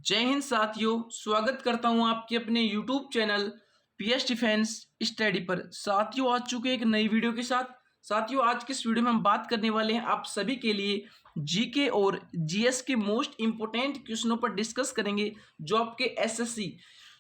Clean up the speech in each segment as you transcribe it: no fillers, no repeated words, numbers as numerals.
जय हिंद साथियों, स्वागत करता हूं आपके अपने YouTube channel PS defence study पर। साथियों आ चुके एक नई वीडियो के साथ। साथियों आज के इस वीडियो में हम बात करने वाले हैं आप सभी के लिए जीके और जीएस के मोस्ट इंपोर्टेंट क्वेश्चनों पर डिस्कस करेंगे, जो आपके एसएससी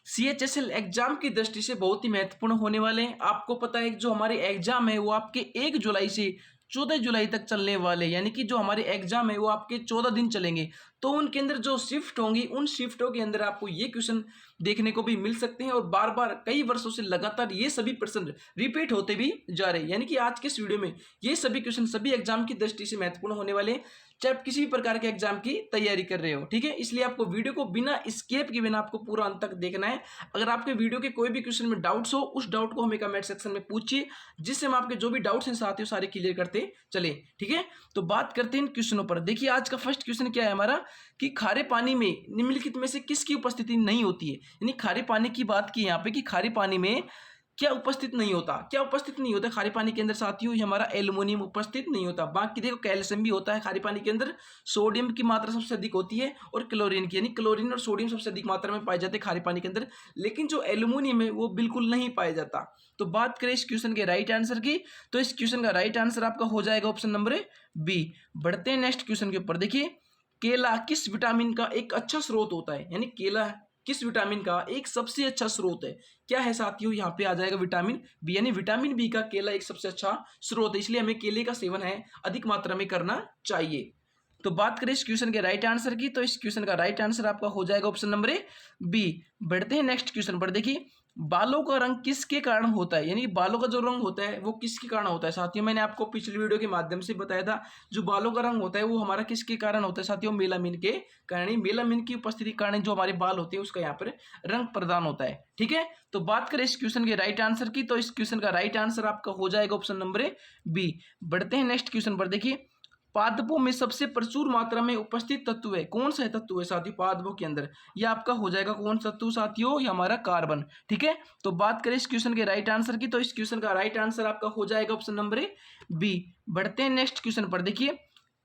सीएचएसएल एग्जाम की दृष्टि से बहुत ही महत्वपूर्ण होने वाले हैं। आपको पता है कि जो हमारे एग्जाम है वो आपके 1 जुलाई से 14 जुलाई तक चलने वाले, यानी कि जो हमारे एग्जाम है वो आपके 14 दिन चलेंगे। तो उनके अंदर जो शिफ्ट होंगी, उन शिफ्टों के अंदर आपको ये क्वेश्चन देखने को भी मिल सकते हैं और बार बार कई वर्षों से लगातार ये सभी प्रश्न रिपीट होते भी जा रहे हैं। यानी कि आज के इस वीडियो में ये सभी क्वेश्चन सभी एग्जाम की दृष्टि से महत्वपूर्ण होने वाले हैं, चाहे आप किसी भी प्रकार के एग्जाम की तैयारी कर रहे हो। ठीक है, इसलिए आपको वीडियो को बिना स्किप के बिना आपको पूरा अंत तक देखना है। अगर आपके वीडियो के कोई भी क्वेश्चन में डाउट्स हो, उस डाउट को हमें कमेंट सेक्शन में पूछिए, जिससे हम आपके जो भी डाउट्स हैं साथियों सारे क्लियर करते चले। ठीक है, तो बात करते हैं इन क्वेश्चनों पर। देखिए आज का फर्स्ट क्वेश्चन क्या है हमारा कि खारे पानी में निम्नलिखित में से किसकी उपस्थिति नहीं होती है। यानी खारे पानी की बात की यहाँ पे कि खारे पानी में क्या उपस्थित नहीं होता, क्या उपस्थित नहीं होता खारे पानी के अंदर साथियों, ये हमारा एल्युमिनियम उपस्थित नहीं होता। बाकी देखो कैल्शियम भी होता है खारे पानी के अंदर, सोडियम की मात्रा सबसे अधिक होती है और क्लोरीन की, यानी क्लोरीन और सोडियम सबसे अधिक मात्रा में पाए जाते हैं खारे पानी के अंदर, लेकिन जो एल्युमिनियम है वो बिल्कुल नहीं पाया जाता। तो बात करें इस क्वेश्चन के राइट आंसर की, तो इस क्वेश्चन का राइट आंसर आपका हो जाएगा ऑप्शन नंबर बी। बढ़ते हैं नेक्स्ट क्वेश्चन के ऊपर। देखिए केला किस विटामिन का एक अच्छा स्रोत होता है, यानी केला किस विटामिन का एक सबसे अच्छा स्रोत है। क्या है साथियों, यहाँ पे आ जाएगा विटामिन बी, यानी विटामिन बी का केला एक सबसे अच्छा स्रोत है, इसलिए हमें केले का सेवन है अधिक मात्रा में करना चाहिए। तो बात करें इस क्वेश्चन के राइट आंसर की, तो इस क्वेश्चन का राइट आंसर आपका हो जाएगा ऑप्शन नंबर बी। बढ़ते हैं नेक्स्ट क्वेश्चन पर। देखिए बालों का रंग किसके कारण होता है, यानी बालों का जो रंग होता है वो किसके कारण होता है। साथियों मैंने आपको पिछली वीडियो के माध्यम से बताया था, जो बालों का रंग होता है वो हमारा किसके कारण होता है साथियों, मेलामिन के कारण। मेलामिन की उपस्थिति के कारण जो हमारे बाल होते हैं उसका यहाँ पर रंग प्रदान होता है। ठीक है, तो बात करें इस क्वेश्चन के राइट आंसर की, तो इस क्वेश्चन का राइट आंसर आपका हो जाएगा ऑप्शन नंबर बी। बढ़ते हैं नेक्स्ट क्वेश्चन पर। देखिए पादपों में सबसे प्रचुर मात्रा में उपस्थित तत्व है, कौन सा तत्व है साथियों पादपों के अंदर, ये आपका हो जाएगा कौन सा तत्व साथियों, ये हमारा कार्बन। ठीक है, तो बात करें इस क्वेश्चन के राइट आंसर की, तो इस क्वेश्चन का राइट आंसर आपका हो जाएगा ऑप्शन नंबर बी। बढ़ते हैं नेक्स्ट क्वेश्चन पर। देखिए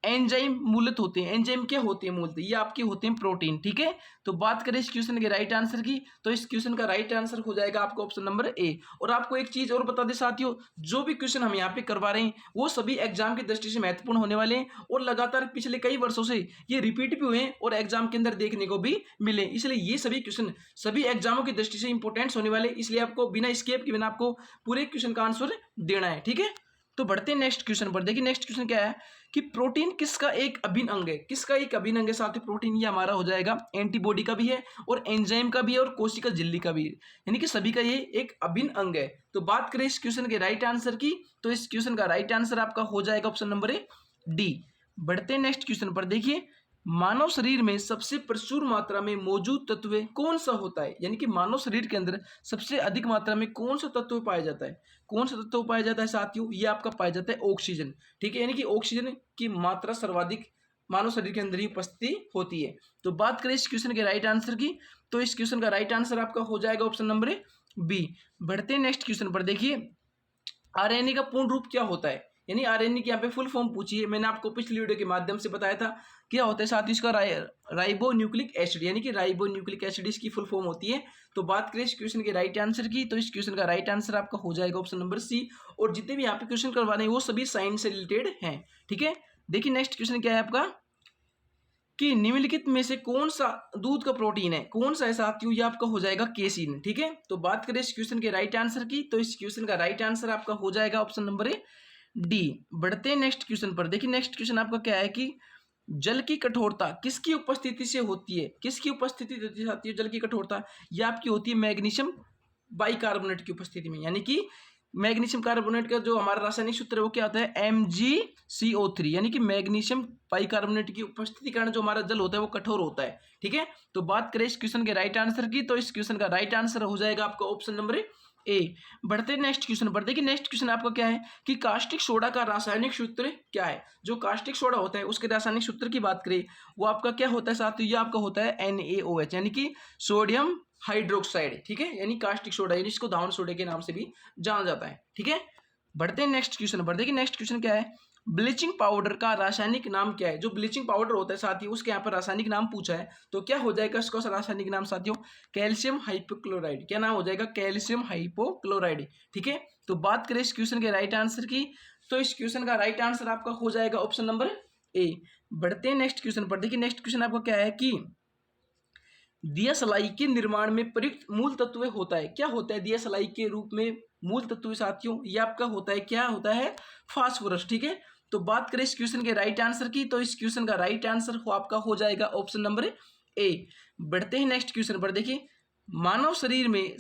एंजाइम मूलत होते हैं, एंजाइम क्या होते हैं मूलत, ये आपके होते हैं प्रोटीन। ठीक है, तो बात करें इस क्वेश्चन के राइट आंसर की, तो इस क्वेश्चन का राइट आंसर हो जाएगा आपका ऑप्शन नंबर ए। और आपको एक चीज और बता दें साथियों, जो भी क्वेश्चन हम यहाँ पे करवा रहे हैं वो सभी एग्जाम की दृष्टि से महत्वपूर्ण होने वाले हैं और लगातार पिछले कई वर्षों से ये रिपीट भी हुए हैं और एग्जाम के अंदर देखने को भी मिले, इसलिए ये सभी क्वेश्चन सभी एग्जामों की दृष्टि से इंपॉर्टेंट होने वाले, इसलिए आपको बिना स्किप के बिना आपको पूरे क्वेश्चन का आंसर देना है। ठीक है, तो बढ़ते हैं नेक्स्ट क्वेश्चन पर। देखिए नेक्स्ट क्वेश्चन क्या है कि प्रोटीन किसका एक अभिन्न अंग है, किसका एक अभिन्न अंग है साथियों प्रोटीन, ये हमारा हो जाएगा एंटीबॉडी का भी है और एंजाइम का भी है और कोशिका झिल्ली का भी है, यानी कि सभी का ये एक अभिन्न अंग है। तो बात करें इस क्वेश्चन के राइट आंसर की, तो इस क्वेश्चन का राइट आंसर आपका हो जाएगा ऑप्शन नंबर डी। बढ़ते हैं नेक्स्ट क्वेश्चन पर। देखिए मानव शरीर में सबसे प्रचुर मात्रा में मौजूद तत्व कौन सा होता है, यानी कि मानव शरीर के अंदर सबसे अधिक मात्रा में कौन सा तत्व पाया जाता है, कौन सा तत्व पाया जाता है साथियों, ये आपका पाया जाता है ऑक्सीजन। ठीक है, यानी कि ऑक्सीजन की मात्रा सर्वाधिक मानव शरीर के अंदर ही उपस्थिति होती है। तो बात करें इस क्वेश्चन के राइट आंसर की, तो इस क्वेश्चन का राइट आंसर आपका हो जाएगा ऑप्शन नंबर बी। बढ़ते हैं नेक्स्ट क्वेश्चन पर। देखिए आरएनए का पूर्ण रूप क्या होता है, यानी आरएनए की यहाँ पे फुल फॉर्म पूछी है। मैंने आपको पिछली वीडियो के माध्यम से बताया था क्या होता है साथ इसका राइबो न्यूक्लिक एसिड, यानी कि राइबो न्यूक्लिक एसिड इसकी फुल फॉर्म होती है। तो बात करें इस क्वेश्चन के राइट आंसर की, तो इस क्वेश्चन का राइट आंसर आपका हो जाएगा ऑप्शन नंबर सी। और जितने भी यहाँ पे क्वेश्चन करवा रहे हैं वो सभी साइंस से रिलेटेड हैं। ठीक है, देखिए नेक्स्ट क्वेश्चन क्या है आपका कि निम्नलिखित में से कौन सा दूध का प्रोटीन है, कौन सा है साथियों, ये आपका हो जाएगा केसिन। ठीक है, तो बात करें इस क्वेश्चन के राइट आंसर की, तो इस क्वेश्चन का राइट आंसर आपका हो जाएगा ऑप्शन नंबर डी। बढ़ते हैं नेक्स्ट क्वेश्चन पर। देखिए नेक्स्ट क्वेश्चन आपका क्या है कि जल की कठोरता किसकी उपस्थिति से होती है, किसकी उपस्थिति होती है साथियों जल की कठोरता, यह आपकी होती है मैग्नीशियम बाइकार्बोनेट की उपस्थिति में, यानी कि मैग्नीशियम कार्बोनेट का जो हमारा रासायनिक सूत्र है वो क्या होता है MgCO3, यानी कि मैग्नीशियम बाइकार्बोनेट की उपस्थिति के कारण जो हमारा जल होता है वो कठोर होता है। ठीक है, तो बात करें इस क्वेश्चन के राइट आंसर की, तो इस क्वेश्चन का राइट आंसर हो जाएगा आपका ऑप्शन नंबर ए। बढ़ते नेक्स्ट क्वेश्चन पर। देखिए नेक्स्ट क्वेश्चन आपका क्या है कि कास्टिक सोडा का रासायनिक सूत्र क्या है। जो कास्टिक सोडा होता है उसके रासायनिक सूत्र की बात करें वो आपका क्या होता है साथियों, ये आपका होता है NaOH, यानी कि सोडियम हाइड्रोक्साइड। ठीक है, यानी कास्टिक सोडा, यानी इसको धावन सोडे के नाम से भी जाना जाता है। ठीक है, बढ़ते हैं नेक्स्ट क्वेश्चन पर। देखिए नेक्स्ट क्वेश्चन क्या है ब्लीचिंग पाउडर का रासायनिक नाम क्या है? जो ब्लीचिंग पाउडर होता है साथियों उसके यहाँ पर रासायनिक नाम पूछा है, तो क्या हो जाएगा इसका रासायनिक नाम साथियों? Calcium hypochlorite. क्या नाम हो जाएगा? Calcium hypochlorite. ठीक है, तो बात करें इस क्वेश्चन के राइट आंसर की, तो इस क्वेश्चन का राइट आंसर आपका हो जाएगा ऑप्शन नंबर ए। बढ़ते हैं नेक्स्ट क्वेश्चन पर। देखिए नेक्स्ट क्वेश्चन आपका क्या है कि दिया सलाई के निर्माण में प्रयुक्त मूल तत्व होता है। क्या होता है दिया सलाई के रूप में मूल तत्व साथियों? ये आपका होता है, क्या होता है? फास्फोरस। ठीक है, तो बात करें इस क्वेश्चन के राइट आंसर की, तो इस क्वेश्चन का राइट आंसर आपका हो जाएगा ऑप्शन नंबर ए। बढ़ते हैं नेक्स्ट क्वेश्चन पर। देखिए मानव शरीर में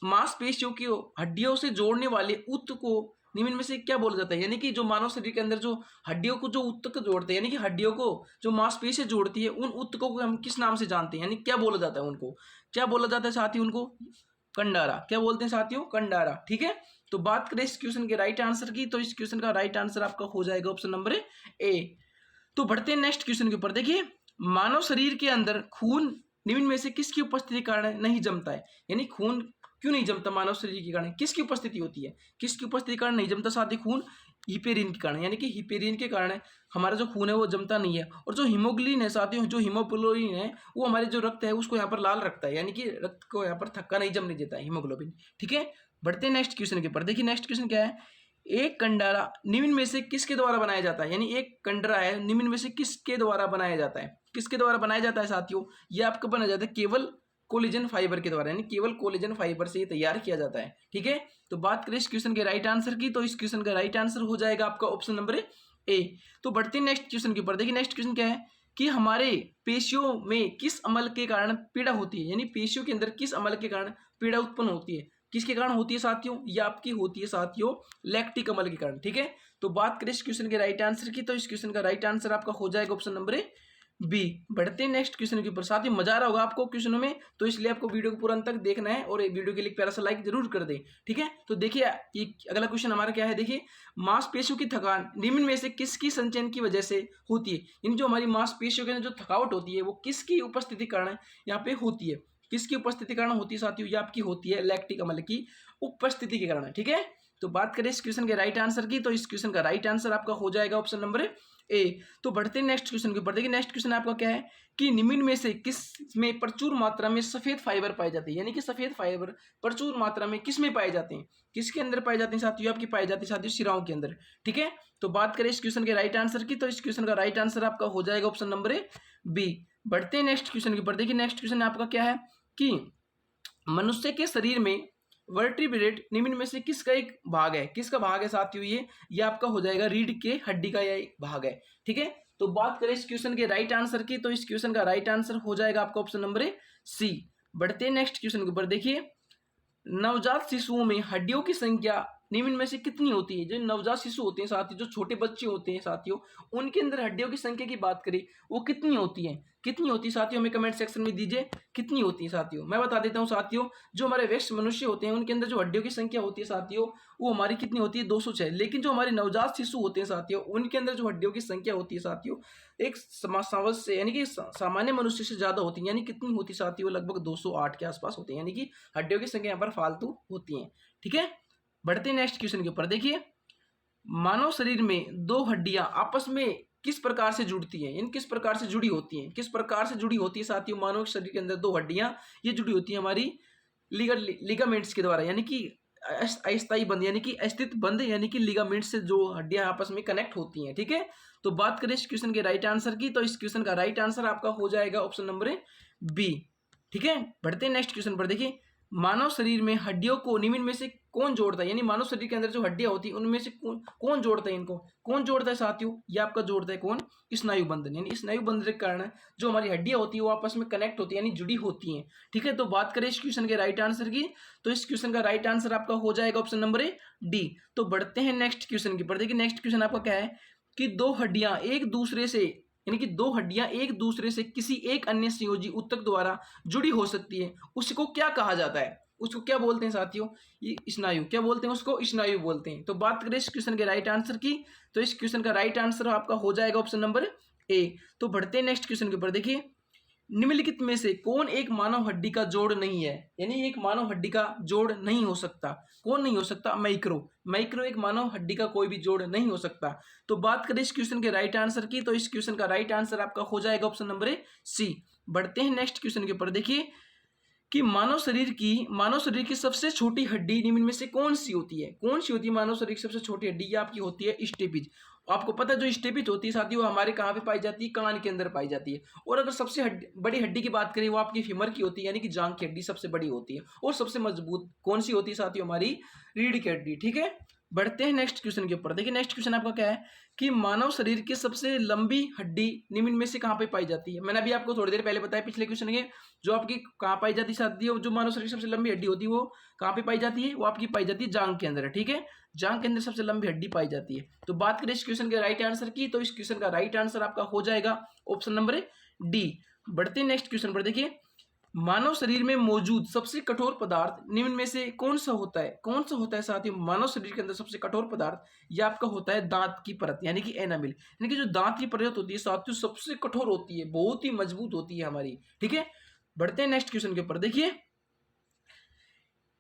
मांसपेशियों की हड्डियों से जोड़ने वाले ऊतक को निम्न में से क्या बोला जाता है? यानी कि जो मानव शरीर के अंदर जो हड्डियों को जो ऊतक जोड़ते हैं, यानी कि हड्डियों को जो मांसपेशी जोड़ती है, उन ऊतकों को हम किस नाम से जानते हैं? यानी क्या बोला जाता है उनको? क्या बोला जाता है साथियों? उनको कंडारा। क्या बोलते हैं साथियों? कंडारा। ठीक है, तो बात करें इस क्वेश्चन के राइट आंसर की, तो इस क्वेश्चन का राइट आंसर आपका हो जाएगा ऑप्शन नंबर ए। तो बढ़ते हैं नेक्स्ट क्वेश्चन के ऊपर। देखिए मानव शरीर के अंदर खून निम्न में से किसकी उपस्थिति के कारण नहीं जमता है? यानी खून क्यों नहीं जमता मानव शरीर के कारण? किसकी उपस्थिति होती है? किसकी उपस्थिति के कारण नहीं जमता साथी खून? हिपेरिन के कारण। यानी कि हिपेरिन के कारण हमारा जो खून है वो जमता नहीं है। और जो हीमोग्लोबिन है साथियों, जो हीमोग्लोबिन है वो हमारे जो रक्त है उसको यहाँ पर लाल रखता है, यानी कि रक्त को यहाँ पर थक्का नहीं जमने देता है हीमोग्लोबिन। ठीक है, बढ़ते हैं नेक्स्ट क्वेश्चन के ऊपर। देखिए नेक्स्ट क्वेश्चन क्या है? एक कंडारा निम्न में से किसके द्वारा बनाया जाता है? यानी एक कंडरा है, निम्न में से किसके द्वारा बनाया जाता है? किसके द्वारा बनाया जाता है साथियों? ये आपका बनाया जाता है केवल कोलेजन फाइबर के द्वारा, यानी केवल कोलेजन फाइबर से ये तैयार किया जाता है। ठीक है, तो बात करें इस क्वेश्चन के राइट आंसर की, तो इस क्वेश्चन का राइट आंसर हो जाएगा आपका ऑप्शन नंबर ए। तो बढ़ते हैं नेक्स्ट क्वेश्चन के ऊपर। देखिए नेक्स्ट क्वेश्चन क्या है कि हमारे पेशियों में किस अमल के कारण पीड़ा होती है? यानी पेशियों के अंदर किस अमल के कारण पीड़ा उत्पन्न होती है? किसके कारण होती है साथियों? ये आपकी होती है साथियों लैक्टिक अम्ल के कारण। ठीक है, तो बात करें इस क्वेश्चन के राइट आंसर की, तो इस क्वेश्चन का राइट आंसर आपका हो जाएगा ऑप्शन नंबर बी। बढ़ते हैं नेक्स्ट क्वेश्चन के ऊपर। साथियों मजा आ रहा होगा आपको क्वेश्चनों में, तो इसलिए आपको वीडियो को पूरा अंत तक देखना है और वीडियो के लिए प्यारा सा लाइक जरूर कर दें। ठीक है, तो देखिए ये अगला क्वेश्चन हमारा क्या है? देखिए मांसपेशियों की थकान निम्न में से किसकी संचयन की वजह से होती है? यानी जो हमारी मांसपेशियों के अंदर जो थकावट होती है वो किसकी उपस्थिति कारण यहाँ पे होती है? किसकी उपस्थिति कारण होती है साथियों? ये आपकी होती है लैक्टिक अम्ल की उपस्थिति के कारण। ठीक है, तो बात करें इस क्वेश्चन के राइट आंसर की, तो इस क्वेश्चन का राइट आंसर आपका हो जाएगा ऑप्शन नंबर ए। तो बढ़ते हैं नेक्स्ट क्वेश्चन के ऊपर। देखिए नेक्स्ट क्वेश्चन आपका क्या है कि निम्न में से किस में प्रचुर मात्रा में सफेद फाइबर पाए जाते हैं? यानी कि सफेद फाइबर प्रचुर मात्रा में किस में पाए जाते हैं? किसके अंदर पाए जाते हैं साथियों? आपकी पाए जाती है साथियों शिराओं के अंदर। ठीक है, तो बात करें इस क्वेश्चन के राइट आंसर की, तो इस क्वेश्चन का राइट आंसर आपका हो जाएगा ऑप्शन नंबर बी। बढ़ते हैं नेक्स्ट क्वेश्चन के ऊपर। देखिए नेक्स्ट क्वेश्चन आपका क्या है कि मनुष्य के शरीर में वर्टिब्रेट निम्न में से किसका एक भाग है? किसका भाग है साथियों? ये आपका हो जाएगा रीढ़ के हड्डी का यह भाग है। ठीक है, तो बात करें इस क्वेश्चन के राइट आंसर की, तो इस क्वेश्चन का राइट आंसर हो जाएगा आपका ऑप्शन नंबर सी। बढ़ते हैं नेक्स्ट क्वेश्चन के ऊपर। देखिए नवजात शिशुओं में हड्डियों की संख्या निम्न में से कितनी होती है? जो नवजात शिशु होते हैं साथियों, जो छोटे बच्चे होते हैं साथियों, उनके अंदर हड्डियों की संख्या की बात करें वो कितनी होती है? कितनी होती है साथियों? हमें कमेंट सेक्शन में दीजिए कितनी होती है साथियों। मैं बता देता हूँ साथियों, जो हमारे वयस्क मनुष्य होते हैं उनके अंदर जो हड्डियों की संख्या होती है साथियों वो हमारी कितनी होती है? 206। लेकिन जो हमारे नवजात शिशु होते हैं साथियों उनके अंदर जो हड्डियों की संख्या होती है साथियों एक समाज से यानी कि सामान्य मनुष्य से ज्यादा होती है। यानी कितनी होती है साथियों? लगभग 208 के आसपास होती है, यानी कि हड्डियों की संख्या यहाँ पर फालतू होती है। ठीक है, बढ़ते हैं नेक्स्ट क्वेश्चन के ऊपर। देखिए मानव शरीर में दो हड्डियां आपस में किस प्रकार से जुड़ती हैं? इन किस प्रकार से जुड़ी होती हैं? किस प्रकार से जुड़ी होती है साथियों? मानव शरीर के अंदर दो हड्डियां ये जुड़ी होती है हमारी लिगामेंट्स के द्वारा, यानी कि अस्थायी बंध यानी कि अस्थित बंध यानी कि लिगामेंट से जो हड्डियां आपस में कनेक्ट होती हैं। ठीक है, तो बात करें इस क्वेश्चन के राइट आंसर की, तो इस क्वेश्चन का राइट आंसर आपका हो जाएगा ऑप्शन नंबर बी। ठीक है, बढ़ते हैं नेक्स्ट क्वेश्चन पर। देखिए मानव शरीर में हड्डियों को निम्न में से कौन जोड़ता है? यानी मानव शरीर के अंदर जो हड्डियां होती है उनमें से कौन जोड़ता है? इनको कौन जोड़ता है साथियों? ये आपका जोड़ता है कौन? स्नायु बंधन। यानी स्नायु बंधन के कारण जो हमारी हड्डियां होती है वो आपस में कनेक्ट होती है, यानी जुड़ी होती हैं। ठीक है, तो बात करें इस क्वेश्चन के राइट आंसर की, तो इस क्वेश्चन का राइट आंसर आपका हो जाएगा ऑप्शन नंबर डी। तो बढ़ते हैं नेक्स्ट क्वेश्चन के ऊपर। देखिए नेक्स्ट क्वेश्चन आपका क्या है कि दो हड्डियां एक दूसरे से यानी कि दो हड्डियां एक दूसरे से किसी एक अन्य संयोजी ऊतक द्वारा जुड़ी हो सकती है, उसको क्या कहा जाता है? उसको क्या बोलते हैं साथियों? ये स्नायु। क्या बोलते हैं उसको? स्नायु बोलते हैं। तो बात करें इस क्वेश्चन के राइट आंसर की, तो इस क्वेश्चन का राइट आंसर आपका हो जाएगा ऑप्शन नंबर ए। तो बढ़ते हैं नेक्स्ट क्वेश्चन के ऊपर। देखिए निम्नलिखित में से कौन एक मानव हड्डी का जोड़ नहीं है, यानी एक मानव हड्डी का जोड़ नहीं हो सकता। कौन नहीं हो सकता? माइक्रो। माइक्रो एक मानव हड्डी का कोई भी जोड़ नहीं हो सकता। तो बात करें इस क्वेश्चन के राइट आंसर की, तो इस क्वेश्चन का राइट आंसर आपका हो जाएगा ऑप्शन नंबर ए सी। बढ़ते हैं नेक्स्ट क्वेश्चन के ऊपर। देखिए कि मानव शरीर की सबसे छोटी हड्डी निम्न में से कौन सी होती है? कौन सी होती है मानव शरीर की सबसे छोटी हड्डी? ये आपकी होती है स्टेपिज। आपको पता है जो स्टेपिज होती है साथियों, वो हमारे कहाँ पे पाई जाती है? कान के अंदर पाई जाती है। और अगर सबसे बड़ी हड्डी की बात करें, वो आपकी फीमर की होती है, यानी कि जांघ की हड्डी सबसे बड़ी होती है। और सबसे मजबूत कौन सी होती है साथियों? हमारी रीढ़ की हड्डी। ठीक है, बढ़ते हैं नेक्स्ट क्वेश्चन के ऊपर। देखिए नेक्स्ट क्वेश्चन आपका क्या है कि मानव शरीर की सबसे लंबी हड्डी निम्न में से कहाँ पे पाई जाती है? मैंने अभी आपको थोड़ी देर पहले बताया पिछले क्वेश्चन के, जो आपकी कहाँ पाई जाती है साथियों, जो मानव शरीर की सबसे लंबी हड्डी होती है वो कहाँ पे पाई जाती है? वो आपकी पाई जाती है जांघ के अंदर। ठीक है, जांघ के अंदर सबसे लंबी हड्डी पाई जाती है। तो बात करें इस क्वेश्चन के राइट आंसर की, तो इस क्वेश्चन का राइट आंसर आपका हो जाएगा ऑप्शन नंबर डी। बढ़ते हैं नेक्स्ट क्वेश्चन पर। देखिए मानव शरीर में मौजूद सबसे कठोर पदार्थ निम्न में से कौन सा होता है? कौन सा होता है साथियों मानव शरीर के अंदर सबसे कठोर पदार्थ? यह आपका होता है दांत की परत, यानी कि एनामिल। यानी कि जो दांत की परत होती है साथियों सबसे कठोर होती है, बहुत ही मजबूत होती है हमारी। ठीक है, बढ़ते हैं नेक्स्ट क्वेश्चन के ऊपर। देखिए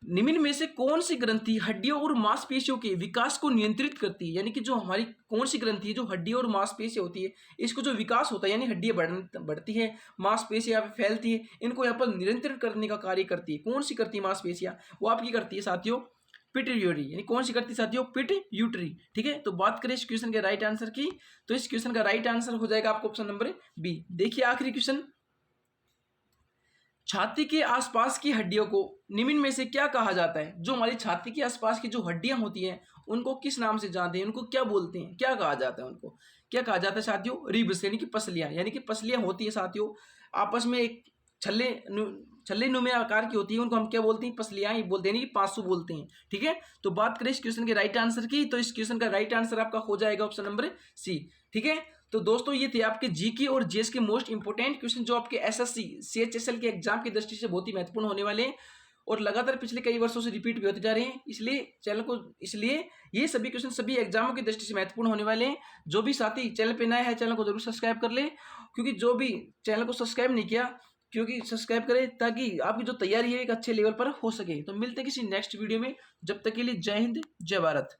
निम्न में से कौन सी ग्रंथि हड्डियों और मांसपेशियों के विकास को नियंत्रित करती है? यानी कि जो हमारी कौन सी ग्रंथि है जो हड्डियों और मांसपेशियां होती है, इसको जो विकास होता है यानी हड्डियां बढ़ती है, मांसपेशियां यहाँ पे फैलती है, इनको यहाँ पर नियंत्रित करने का कार्य करती है। कौन सी करती है मांसपेशियां? वो आपकी करती है साथियों पिट्यूटरी। यानी कौन सी करती है साथियों? पिट्यूटरी। ठीक है, तो बात करें इस क्वेश्चन के राइट आंसर की, तो इस क्वेश्चन का राइट आंसर हो जाएगा आपको ऑप्शन नंबर बी। देखिए आखिरी क्वेश्चन, छाती के आसपास की हड्डियों को निम्न में से क्या कहा जाता है? जो हमारी छाती के आसपास की जो हड्डियां होती हैं उनको किस नाम से जानते हैं? उनको क्या बोलते हैं? क्या कहा जाता है? उनको क्या कहा जाता है साथियों? रिब्स, यानी कि पसलियां। यानी कि पसलियां होती है साथियों आपस में एक छल्ले नुमे आकार की होती है, उनको हम क्या बोलते हैं? पसलियां ही बोलते हैं, यानी कि पांसू बोलते हैं। ठीक है, तो बात करें इस क्वेश्चन के राइट आंसर की, तो इस क्वेश्चन का राइट आंसर आपका हो जाएगा ऑप्शन नंबर सी। ठीक है, तो दोस्तों ये थे आपके जीके और जीएस के मोस्ट इंपोर्टेंट क्वेश्चन जो आपके एसएससी सीएचएसएल के एग्जाम की दृष्टि से बहुत ही महत्वपूर्ण होने वाले हैं और लगातार पिछले कई वर्षों से रिपीट भी होते जा रहे हैं। इसलिए ये सभी क्वेश्चन सभी एग्जामों की दृष्टि से महत्वपूर्ण होने वाले हैं। जो भी साथी चैनल पे नया है चैनल को जरूर सब्सक्राइब कर ले, क्योंकि जो भी चैनल को सब्सक्राइब नहीं किया क्योंकि सब्सक्राइब करें ताकि आपकी जो तैयारी है एक अच्छे लेवल पर हो सके। तो मिलते हैं किसी नेक्स्ट वीडियो में, जब तक के लिए जय हिंद जय भारत।